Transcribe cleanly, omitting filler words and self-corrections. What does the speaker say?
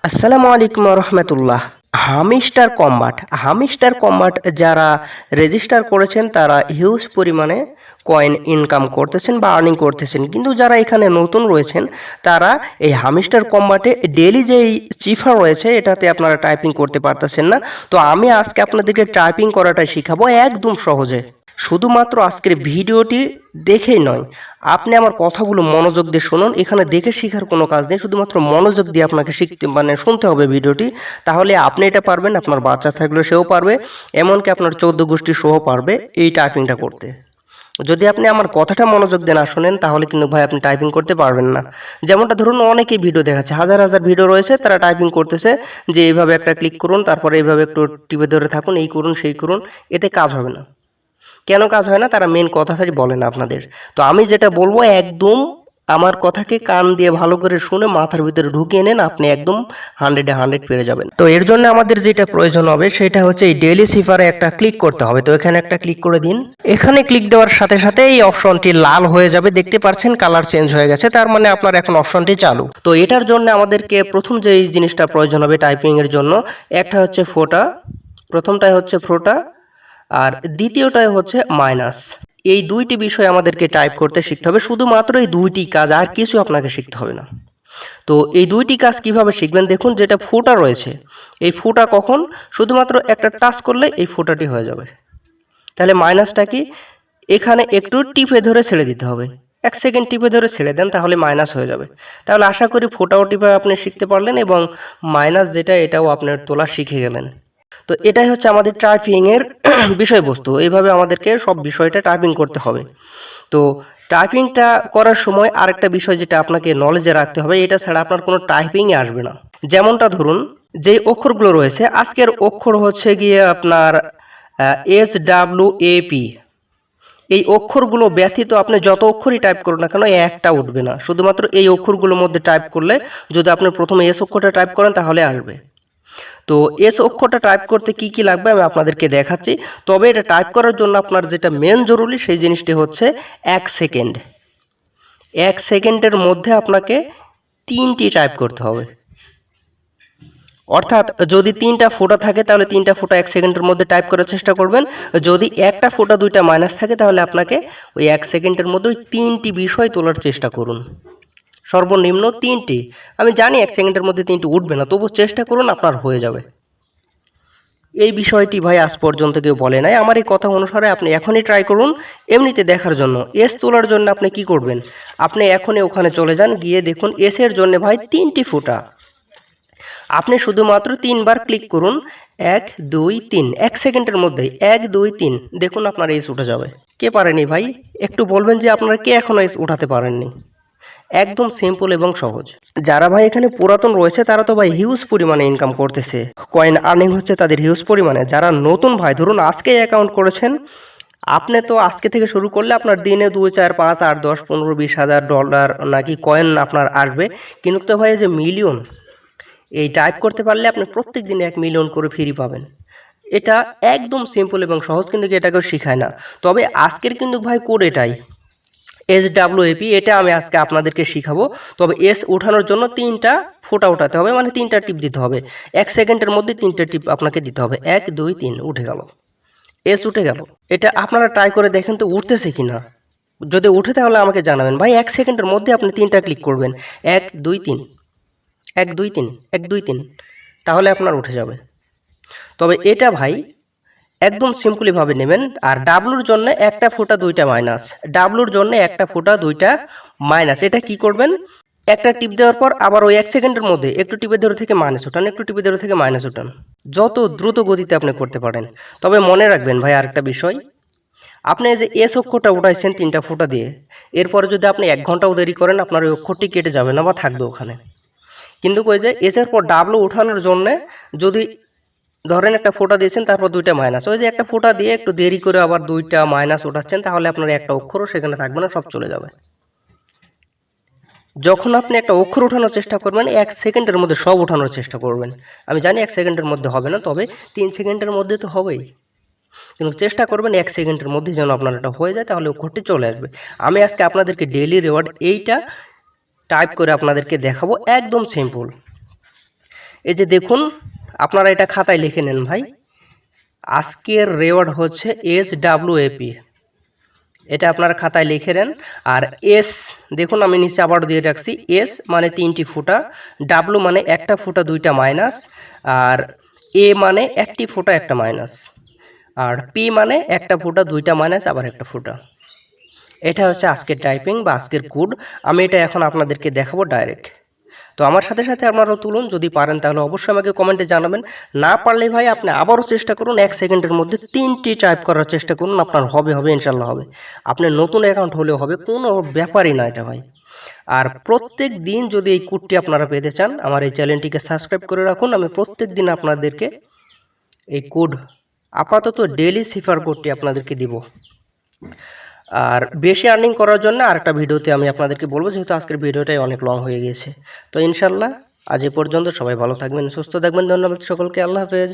আসসালামু আলাইকুম রহমতুল্লাহ। Hamster combat যারা রেজিস্টার করেছেন তারা হিউজ পরিমাণে কয়েন ইনকাম করতেছেন বা আর্নিং করতেছেন, কিন্তু যারা এখানে নতুন রয়েছেন তারা এই হামিস্টার কম্বাটে ডেইলি যেই চিফার রয়েছে এটাতে আপনারা টাইপিং করতে পারতেছেন না। তো আমি আজকে আপনাদেরকে টাইপিং করাটা শেখাবো একদম সহজে। শুধুমাত্র আজকের ভিডিওটি দেখেই নয়, আপনি আমার কথাগুলো মনোযোগ দিয়ে শুনুন। এখানে দেখে শেখার কোনো কাজ নেই, শুধুমাত্র মনোযোগ দিয়ে আপনাকে শিখতে শুনতে হবে ভিডিওটি। তাহলে আপনি এটা পারবেন, আপনার বাচ্চা থাকলে সেও পারবে, এমনকি আপনার 14 গোষ্ঠী সহ পারবে এই টাইপিংটা করতে। যদি আপনি আমার কথাটা মনোযোগ দিয়ে না শোনেন তাহলে কিন্তু ভাই আপনি টাইপিং করতে পারবেন না। যেমনটা ধরুন অনেকেই ভিডিও দেখাচ্ছে, হাজার হাজার ভিডিও রয়েছে, তারা টাইপিং করতেছে যে এইভাবে একটা ক্লিক করুন, তারপরে এইভাবে একটু টিপে ধরে থাকুন, এই করুন সেই করুন, এতে কাজ হবে না। কেন কাজ হয় না? তারা মেন কথাটাই বলে না আপনাদের। তো আমি যেটা বলবো একদম আমার কথাকে কান দিয়ে ভালো করে শুনে মাথার ভিতরে ঢুকিয়ে নেন, আপনি একদম 100-100 পেরে যাবেন। তো এর জন্য আমাদের যেটা প্রয়োজন হবে সেটা হচ্ছে এই ডেইলি সিফারে একটা ক্লিক করতে হবে। তো এখানে একটা ক্লিক করে দিন। এখানে ক্লিক দেওয়ার সাথে সাথে এই অপশনটি লাল হয়ে যাবে, দেখতে পাচ্ছেন কালার চেঞ্জ হয়ে গেছে, তার মানে আপনার এখন অপশনটি চালু। তো এটার জন্য আমাদেরকে প্রথম যে জিনিসটা প্রয়োজন হবে টাইপিং এর জন্য, একটা হচ্ছে ফোটা, প্রথমটাই হচ্ছে ফোটা, আর দ্বিতীয়টাই হচ্ছে মাইনাস। এই দুইটি বিষয় আমাদেরকে টাইপ করতে শিখতে হবে, শুধুমাত্র এই দুইটি কাজ, আর কিছু আপনাকে শিখতে হবে না। তো এই দুইটি কাজ কিভাবে শিখবেন দেখুন, যেটা ফোঁটা রয়েছে এই ফোঁটা কখন শুধুমাত্র একটা টাচ করলে এই ফোঁটাটি হয়ে যাবে। তাহলে মাইনাসটা কি? এখানে একটু টিপে ধরে ছেড়ে দিতে হবে, 1 সেকেন্ড টিপে ধরে ছেড়ে দেন, তাহলে মাইনাস হয়ে যাবে। তাহলে আশা করি ফোঁটাও টিপে আপনি শিখতে পারলেন এবং মাইনাস যেটা এটাও আপনার তোলা শিখে গেলেন। তো এটাই হচ্ছে আমাদের টাইপিং এর বিষয়বস্তু। এইভাবে আমাদেরকে সব বিষয়টা টাইপিং করতে হবে। তো টাইপিংটা করার সময় আরেকটা বিষয় যেটা আপনাকে নলেজে রাখতে হবে, এটা ছাড়া আপনার কোনো টাইপিংই আসবে না। যেমনটা ধরুন যে অক্ষরগুলো রয়েছে, আজকের অক্ষর হচ্ছে গিয়ে আপনার SWAP। এই অক্ষরগুলো ব্যতীত আপনি যত অক্ষরই টাইপ করুন না কেন একটা উঠবে না, শুধুমাত্র এই অক্ষরগুলোর মধ্যে টাইপ করলে, যদি আপনি প্রথমে এস অক্ষরটা টাইপ করেন তাহলে আসবে। তো এস অক্ষরটা টাইপ করতে কি কি লাগবে আমি আপনাদেরকে দেখাচ্ছি। তবে এটা টাইপ করার জন্য আপনার যেটা মেন জরুরি সেই জিনিসটি হচ্ছে 1 সেকেন্ড। 1 সেকেন্ডের মধ্যে আপনাকে 3টি টাইপ করতে হবে। অর্থাৎ যদি 3টা ফোঁটা থাকে তাহলে 3টা ফোঁটা 1 সেকেন্ডের মধ্যে টাইপ করার চেষ্টা করবেন। যদি একটা ফোঁটা 2টা মাইনাস থাকে তাহলে আপনাকে ওই 1 সেকেন্ডের মধ্যে ওই 3টি বিষয় তোলার চেষ্টা করুন, সর্বনিম্ন 3টি। আমি জানি 1 সেকেন্ডের মধ্যে 3টি উঠবে না, তবু চেষ্টা করুন, আপনার হয়ে যাবে। এই বিষয়টি ভাই আজ পর্যন্ত কেউ বলে নাই, আমার এই কথা অনুসারে আপনি এখনই ট্রাই করুন। এমনিতে দেখার জন্য এস তোলার জন্য আপনি কি করবেন, আপনি এখনই ওখানে চলে যান, গিয়ে দেখুন এসের জন্য ভাই 3টি ফোঁটা। আপনি শুধুমাত্র 3বার ক্লিক করুন, 1 2 3, 1 সেকেন্ডের মধ্যেই 1 2 3, দেখুন আপনার এস উঠে যাবে। কে পারেনি ভাই একটু বলবেন যে আপনারা কে এখনো এস উঠাতে পারেননি। একদম সিম্পল এবং সহজ। যারা ভাই এখানে পুরাতন রয়েছে তারা তো ভাই হিউজ পরিমাণে ইনকাম করতেছে, কয়েন আর্নিং হচ্ছে তাদের হিউজ পরিমাণে। যারা নতুন ভাই ধরুন আজকে অ্যাকাউন্ট করেছেন, আপনি তো আজকে থেকে শুরু করলে আপনার দিনে 2 4 5 8 10 15 20 হাজার ডলার নাকি কয়েন আপনার আসবে। কিন্তু তো ভাই যে মিলিয়ন, এই টাইপ করতে পারলে আপনি প্রত্যেক দিনে 1 মিলিয়ন করে ফ্রি পাবেন। এটা একদম সিম্পল এবং সহজ, কিন্তু এটাকেও শেখায় না। তবে আজকের কিন্তু ভাই কোড এটাই SWAP, এটা আমি আজকে আপনাদেরকে শিখাবো। তবে এস ওঠানোর জন্য 3টা ফোঁটা উঠাতে হবে, মানে 3টা টিপ দিতে হবে। 1 সেকেন্ডের মধ্যে 3টা টিপ আপনাকে দিতে হবে। 1 2 3 উঠে গেল, এস উঠে গেল। এটা আপনারা ট্রাই করে দেখেন তো উঠতেছে কিনা। যদি উঠে তাহলে আমাকে জানাবেন। ভাই 1 সেকেন্ডের মধ্যে আপনি 3টা ক্লিক করবেন, 1 2 3 1 2 3 1 2 3, তাহলে আপনার উঠে যাবে। তবে এটা ভাই একদম সিম্পলিভাবে নেবেন। আর ডাব্লুর জন্য একটা ফোঁটা 2টা মাইনাস, ডাব্লুর জন্য একটা ফোঁটা 2টা মাইনাস। এটা কি করবেন, একটা টিপ দেওয়ার পর আবার ওই 1 সেকেন্ডের মধ্যে একটু টিপে ধরে থেকে মাইনাস ওঠান, একটু টিপে ধরে থেকে মাইনাস ওঠান, যত দ্রুত গতিতে আপনি করতে পারেন। তবে মনে রাখবেন ভাই আরেকটা বিষয়, আপনি যে এস অক্ষরটা উঠাইছেন 3টা ফোঁটা দিয়ে, এরপরে যদি আপনি 1 ঘন্টাও দেরি করেন আপনার ওই অক্ষরটি কেটে যাবে না বা থাকবে ওখানে। কিন্তু ওই যে এসের পর ডাব্লু ওঠানোর জন্য যদি ধরেন একটা ফোঁটা দিয়েছেন তারপর 2টা মাইনাস, ওই যে একটা ফোঁটা দিয়ে একটু দেরি করে আবার 2টা মাইনাস ওঠাচ্ছেন, তাহলে আপনার একটা অক্ষরও সেখানে থাকবে না, সব চলে যাবে। যখন আপনি একটা অক্ষর ওঠানোর চেষ্টা করবেন 1 সেকেন্ডের মধ্যে সব ওঠানোর চেষ্টা করবেন। আমি জানি 1 সেকেন্ডের মধ্যে হবে না, তবে 3 সেকেন্ডের মধ্যে তো হবেই, কিন্তু চেষ্টা করবেন 1 সেকেন্ডের মধ্যে যেন আপনার এটা হয়ে যায়, তাহলে অক্ষরটি চলে আসবে। আমি আজকে আপনাদেরকে ডেইলি রিওয়ার্ড এইটা টাইপ করে আপনাদেরকে দেখাবো, একদম সিম্পল। এই যে দেখুন, আপনারা এটা খাতায় লিখে নেন ভাই। আজকের রেওয়ার্ড হচ্ছে SWAP, এটা আপনারা খাতায় লিখে নেন। আর এস দেখুন আমি নিচে আবার দিয়ে রাখছি, এস মানে 3টি ফুটা, ডাব্লু মানে একটা ফুটা দুইটা মাইনাস, আর এ মানে একটি ফুটা একটা মাইনাস, আর পি মানে একটা ফুটা দুইটা মাইনাস আবার একটা ফুটা। এটা হচ্ছে আজকের টাইপিং বা আজকের কোড। আমি এটা এখন আপনাদেরকে দেখাবো ডাইরেক্ট। তো আমার সাথে সাথে আপনারাও তুলুন, যদি পারেন তাহলে অবশ্যই আমাকে কমেন্টে জানাবেন। না পারলে ভাই আপনি আবারও চেষ্টা করুন, 1 সেকেন্ডের মধ্যে 3টি টাইপ করার চেষ্টা করুন, আপনার হবে ইনশাল্লাহ হবে। আপনার নতুন অ্যাকাউন্ট হলেও হবে, কোনো ব্যাপারই না এটা ভাই। আর প্রত্যেক দিন যদি এই কোডটি আপনারা পেতে চান, আমার এই চ্যানেলটিকে সাবস্ক্রাইব করে রাখুন। আমি প্রত্যেক দিন আপনাদেরকে এই কোড, আপাতত ডেইলি সিফার কোডটি আপনাদেরকে দিব। আর বেশি আর্নিং করার জন্য আরেকটা ভিডিওতে আমি আপনাদেরকে বলবো, যেহেতু আজকের ভিডিওটাই অনেক লং হয়ে গিয়েছে। তো ইনশাল্লাহ আজ এ পর্যন্ত, সবাই ভালো থাকবেন, সুস্থ থাকবেন। ধন্যবাদ সকলকে, আল্লাহ হাফেজ।